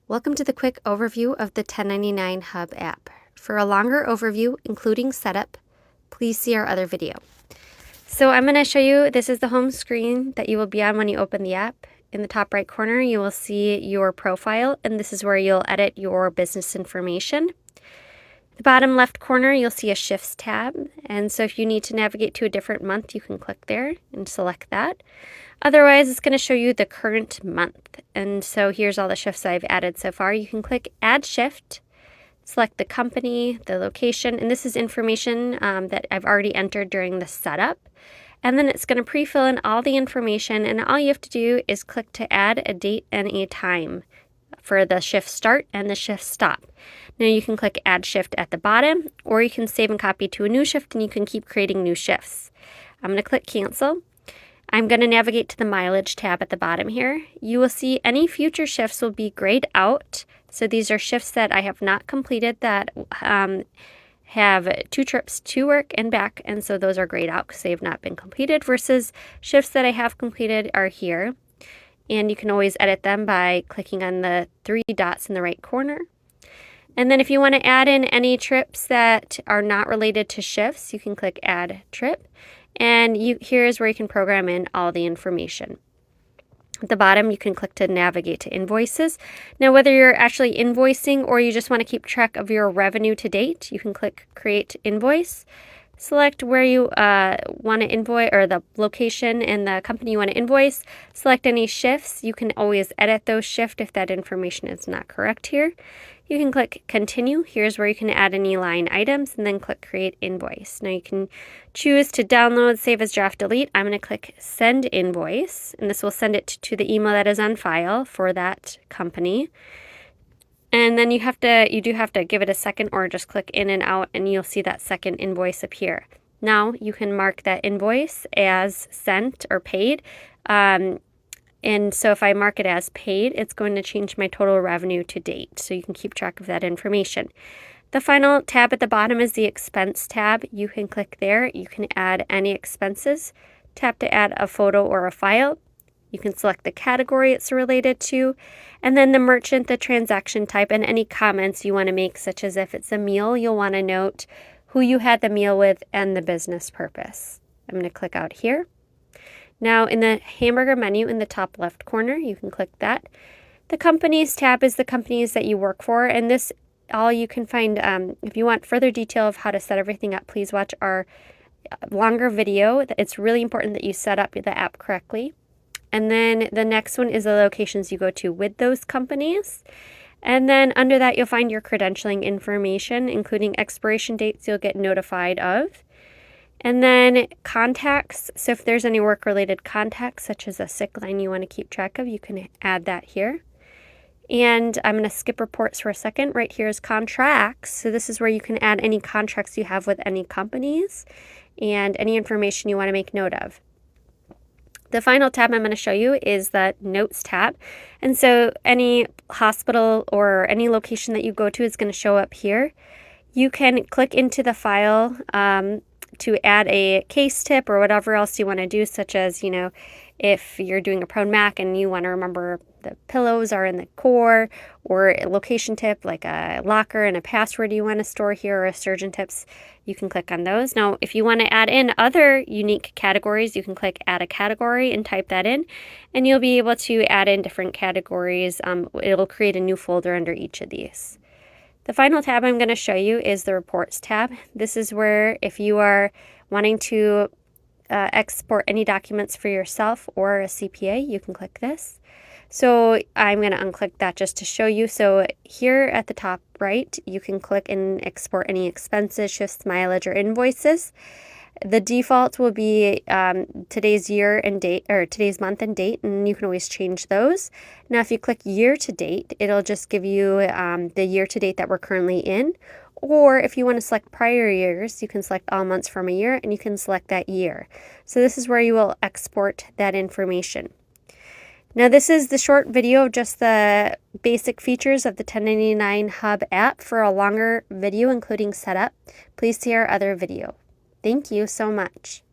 Welcome to the quick overview of the 1099 Hub app. For a longer overview, including setup, please see our other video. So I'm going to show you, this is the home screen that you will be on when you open the app. In the top right corner, you will see your profile, and this is where you'll edit your business information. The bottom left corner, you'll see a Shifts tab, and so if you need to navigate to a different month, you can click there and select that. Otherwise, it's going to show you the current month, and so here's all the shifts I've added so far. You can click Add Shift, select the company, the location, and this is information that I've already entered during the setup. And then it's going to pre-fill in all the information, and all you have to do is click to add a date and a time for the shift start and the shift stop. Now you can click Add Shift at the bottom, or you can save and copy to a new shift, and you can keep creating new shifts. I'm going to click Cancel. I'm going to navigate to the Mileage tab at the bottom here. You will see any future shifts will be grayed out. So these are shifts that I have not completed that have 2 trips to work and back, and so those are grayed out because they have not been completed, versus shifts that I have completed are here. And you can always edit them by clicking on the 3 dots in the right corner. And then if you want to add in any trips that are not related to shifts, you can click Add Trip. And here's where you can program in all the information. At the bottom, you can click to navigate to invoices. Now, whether you're actually invoicing or you just want to keep track of your revenue to date, you can click Create Invoice. Select where you want to invoice, or the location and the company you want to invoice. Select any shifts. You can always edit those shifts if that information is not correct here. You can click Continue. Here's where you can add any line items, and then click Create Invoice. Now you can choose to download, save as draft, delete. I'm going to click Send Invoice, and this will send it to the email that is on file for that company. And then you do have to give it a second, or just click in and out, and you'll see that second invoice appear. Now you can mark that invoice as sent or paid. And so if I mark it as paid, it's going to change my total revenue to date. So you can keep track of that information. The final tab at the bottom is the Expense tab. You can click there. You can add any expenses. Tap to add a photo or a file. You can select the category it's related to, and then the merchant, the transaction type, and any comments you want to make, such as if it's a meal, you'll want to note who you had the meal with and the business purpose. I'm going to click out here. Now in the hamburger menu in the top left corner, you can click that. The Companies tab is the companies that you work for, and this all you can find. If you want further detail of how to set everything up, please watch our longer video. It's really important that you set up the app correctly. And then the next one is the locations you go to with those companies. And then under that, you'll find your credentialing information, including expiration dates you'll get notified of. And then contacts. So if there's any work-related contacts, such as a sick line you want to keep track of, you can add that here. And I'm going to skip reports for a second. Right here is contracts. So this is where you can add any contracts you have with any companies and any information you want to make note of. The final tab I'm going to show you is the Notes tab. And so any hospital or any location that you go to is going to show up here. You can click into the file to add a case tip or whatever else you want to do, such as, if you're doing a prone Mac and you want to remember the pillows are in the core, or a location tip like a locker and a password you want to store here, or a surgeon tips, you can click on those. Now, if you want to add in other unique categories, you can click Add a Category and type that in, and you'll be able to add in different categories. It'll create a new folder under each of these. The final tab I'm going to show you is the Reports tab. This is where if you are wanting to export any documents for yourself or a CPA, you can click this. So I'm going to unclick that just to show you. So here at the top right, you can click and export any expenses, shifts, mileage, or invoices. The default will be today's year and date, or today's month and date, and you can always change those. Now, if you click year to date, it'll just give you the year to date that we're currently in. Or if you want to select prior years, you can select all months from a year, and you can select that year. So this is where you will export that information. Now, this is the short video of just the basic features of the 1099 Hub app. For a longer video, including setup, please see our other video. Thank you so much.